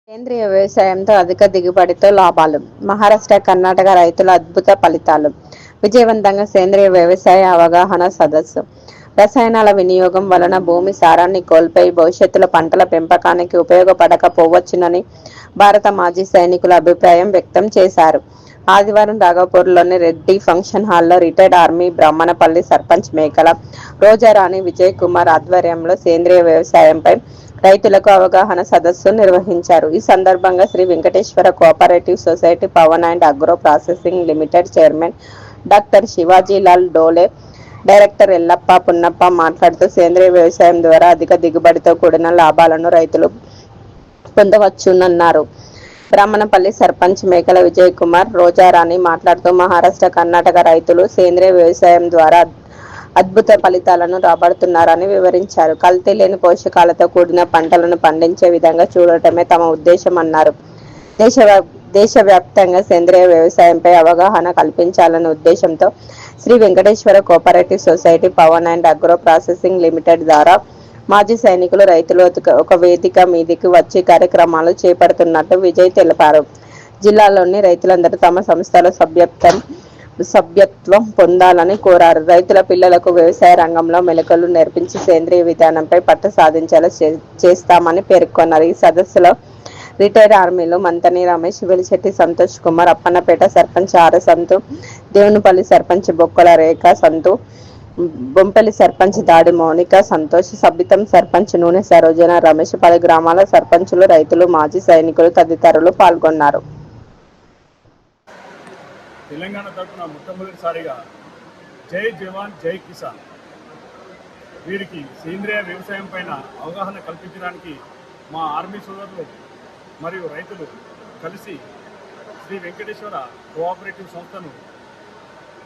సేంద్రియ వ్యవసాయంతో అధిక దిగుబడితో లాభాలు. మహారాష్ట్ర, కర్ణాటక రైతుల అద్భుత ఫలితాలు. విజయవంతంగా సేంద్రియ వ్యవసాయ అవగాహన సదస్సు. రసాయనాల వినియోగం వలన భూమి సారాన్ని కోల్పోయి భవిష్యత్తులో పంటల పెంపకానికి ఉపయోగపడకపోవచ్చునని భారత మాజీ సైనికుల అభిప్రాయం వ్యక్తం చేశారు. ఆదివారం రాఘవపూర్లోని రెడ్డి ఫంక్షన్ హాల్లో రిటైర్డ్ ఆర్మీ బ్రాహ్మణపల్లి సర్పంచ్ మేకల రోజారాణి విజయ్ కుమార్ ఆధ్వర్యంలో సేంద్రియ వ్యవసాయంపై రైతులకు అవగాహన సదస్సు నిర్వహించారు. ఈ సందర్భంగా Shri Venkateswara cooperative society Pawan and agro processing limited chairman doctor Shivajilal Dole, director Ellappa Punnappa మాట్లాడుతూ సేంద్రియ వ్యవసాయం ద్వారా అధిక దిగుబడితో కూడిన లాభాలను రైతులు పొందవచ్చునన్నారు. బ్రాహ్మణపల్లి సర్పంచ్ మేకల విజయ్ కుమార్ రోజారాణి మాట్లాడుతూ మహారాష్ట్ర, కర్ణాటక రైతులు సేంద్రియ వ్యవసాయం ద్వారా అద్భుత ఫలితాలను రాబడుతున్నారని వివరించారు. కల్తీ లేని పోషకాలతో కూడిన పంటలను పండించే విధంగా చూడటమే తమ ఉద్దేశం అన్నారు. దేశవ్యాప్తంగా సేంద్రియ వ్యవసాయంపై అవగాహన కల్పించాలనే ఉద్దేశంతో Shri Venkateswara cooperative society Pawan and agro processing limited ద్వారా మాజీ సైనికులు రైతులు ఒక వేదిక మీదికి వచ్చి కార్యక్రమాలు చేపడుతున్నట్టు విజయ్ తెలిపారు. జిల్లాలోని రైతులందరూ తమ సంస్థలో సభ్యత్వం పొందాలని కోరారు. రైతుల పిల్లలకు వ్యవసాయ రంగంలో మెలకువలు నేర్పించి సేంద్రియ విధానంపై పట్టు సాధించేలా చేస్తామని పేర్కొన్నారు. ఈ సదస్సులో రిటైర్డ్ ఆర్మీలో మంతని రమేష్, వెలిశెట్టి సంతోష్ కుమార్, అప్పన్నపేట సర్పంచ్ ఆర్ సంతు, దేవునిపల్లి సర్పంచ్ బొక్కల రేఖ సంతు, బొంపల్లి సర్పంచ్ దాడి మౌనిక సంతోష్, సబ్బితం సర్పంచ్ నూనె సరోజన రమేష్, పలు గ్రామాల సర్పంచులు, రైతులు, మాజీ సైనికులు తదితరులు పాల్గొన్నారు. తెలంగాణ తరఫున మొట్టమొదటిసారిగా జై జవాన్ జై కిసాన్ వీరికి సేంద్రియ వ్యవసాయం పైన అవగాహన కల్పించడానికి మా ఆర్మీ సోదరులు మరియు రైతులు కలిసి శ్రీ వెంకటేశ్వర కోఆపరేటివ్ సంస్థను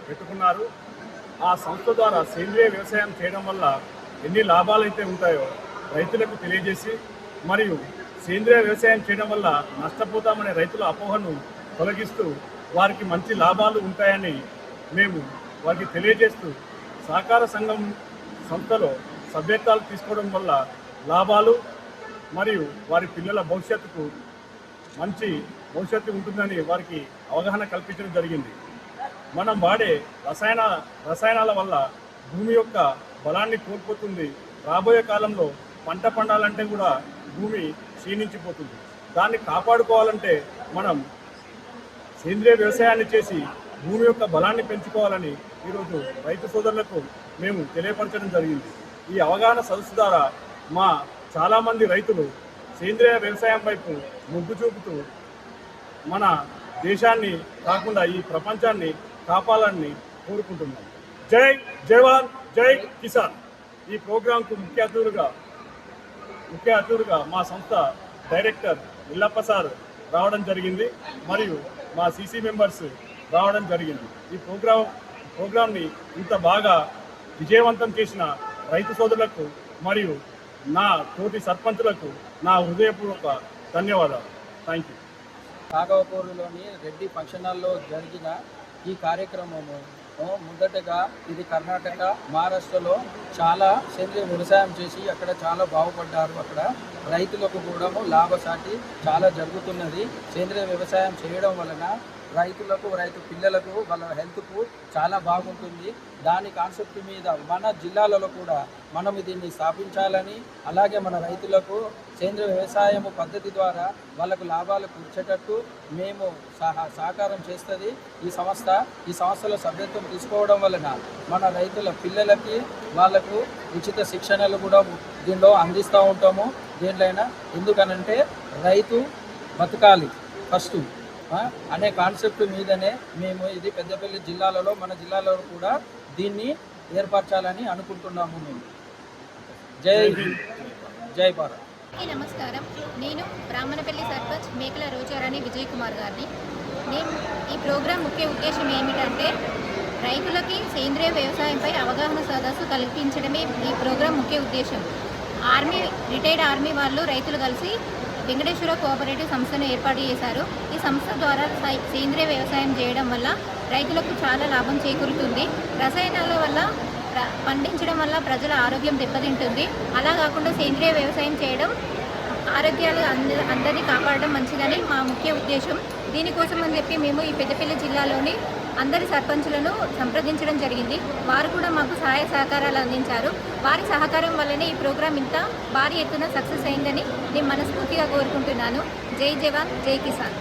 పెట్టుకున్నారు. ఆ సంస్థ ద్వారా సేంద్రియ వ్యవసాయం చేయడం వల్ల ఎన్ని లాభాలు అయితే ఉంటాయో రైతులకు తెలియజేసి, మరియు సేంద్రియ వ్యవసాయం చేయడం వల్ల నష్టపోతామనే రైతుల అపోహను తొలగిస్తూ వారికి మంచి లాభాలు ఉంటాయని మేము వారికి తెలియజేస్తూ, సహకార సంఘం సంస్థలో సభ్యత్వాలు తీసుకోవడం వల్ల లాభాలు మరియు వారి పిల్లల భవిష్యత్తుకు మంచి భవిష్యత్తు ఉంటుందని వారికి అవగాహన కల్పించడం జరిగింది. మనం వాడే రసాయనాల వల్ల భూమి యొక్క బలాన్ని కోల్పోతుంది. రాబోయే కాలంలో పంట పండాలంటే కూడా భూమి క్షీణించిపోతుంది. దాన్ని కాపాడుకోవాలంటే మనం సేంద్రియ వ్యవసాయాన్ని చేసి భూమి యొక్క బలాన్ని పెంచుకోవాలని ఈరోజు రైతు సోదరులకు మేము తెలియపరచడం జరిగింది. ఈ అవగాహన సదస్సు ద్వారా మా చాలామంది రైతులు సేంద్రియ వ్యవసాయం వైపు మొగ్గు చూపుతూ మన దేశాన్ని కాకుండా ఈ ప్రపంచాన్ని కాపాడాలని కోరుకుంటున్నాం. జై జవాన్ జై కిసాన్. ఈ ప్రోగ్రాంకు ముఖ్య అతిథులుగా మా సంస్థ డైరెక్టర్ ఎల్లప్ప సార్ రావడం జరిగింది, మరియు మా సీసీ మెంబర్స్ రావడం జరిగింది. ఈ ప్రోగ్రాంని ఇంత బాగా విజయవంతం చేసిన రైతు సోదరులకు మరియు నా తోటి సర్పంచులకు నా హృదయపూర్వక ధన్యవాదాలు. Thank you. రాఘవపూర్లోని రెడ్డి ఫంక్షన్ హాల్లో జరిగిన ఈ కార్యక్రమము మొదటగా ఇది కర్ణాటక, మహారాష్ట్రలో చాలా సేంద్రియ వ్యవసాయం చేసి అక్కడ చాలా బాగుపడ్డారు. అక్కడ రైతులకు కూడా లాభసాటి చాలా జరుగుతున్నది. సేంద్రియ వ్యవసాయం చేయడం వలన రైతు పిల్లలకు వాళ్ళ హెల్త్కు చాలా బాగుంటుంది. దాని కాన్సెప్ట్ మీద మన జిల్లాలలో కూడా మనం దీన్ని స్థాపించాలని, అలాగే మన రైతులకు సేంద్రియ వ్యవసాయం పద్ధతి ద్వారా వాళ్ళకు లాభాలు కూర్చేటట్టు మేము సహకారం చేస్తుంది ఈ సంస్థలో సభ్యత్వం తీసుకోవడం వలన మన రైతుల పిల్లలకి వాళ్ళకు ఉచిత శిక్షణలు కూడా దీనిలో అందిస్తూ ఉంటాము. దేంట్లైనా ఎందుకనంటే రైతు బతకాలి ఫస్ట్ అనే కాన్సెప్ట్ మీదనే మేము ఇది పెద్దపల్లి జిల్లాలలో మన జిల్లాలో కూడా దీన్ని ఏర్పరచాలని అనుకుంటున్నాము. మేము జై భారత్. నమస్కారం, నేను బ్రాహ్మణపల్లి సర్పంచ్ మేకల రోజారాణి విజయ్ కుమార్ గారిని. నేను ఈ ప్రోగ్రాం ముఖ్య ఉద్దేశం ఏమిటంటే రైతులకి సేంద్రియ వ్యవసాయంపై అవగాహన సదస్సు కల్పించడమే ఈ ప్రోగ్రాం ముఖ్య ఉద్దేశం. రిటైర్డ్ ఆర్మీ వాళ్ళు రైతులు కలిసి వెంకటేశ్వర కోఆపరేటివ్ సంస్థను ఏర్పాటు చేశారు. ఈ సంస్థ ద్వారా సేంద్రియ వ్యవసాయం చేయడం వల్ల రైతులకు చాలా లాభం చేకూరుతుంది. రసాయనాల వల్ల పండించడం వల్ల ప్రజల ఆరోగ్యం దెబ్బతింటుంది. అలా కాకుండా సేంద్రియ వ్యవసాయం చేయడం ఆరోగ్యాలు అందరినీ కాపాడడం మంచిదని మా ముఖ్య ఉద్దేశం. దీనికోసం అని చెప్పి మేము ఈ పెద్దపల్లి జిల్లాలోని అందరి సర్పంచులను సంప్రదించడం జరిగింది. వారు కూడా మాకు సహాయ సహకారాలు అందించారు. వారి సహకారం వల్లనే ఈ ప్రోగ్రాం ఇంత భారీ ఎత్తున సక్సెస్ అయిందని నేను మనస్ఫూర్తిగా కోరుకుంటున్నాను. జై జవాన్, జై కిసాన్.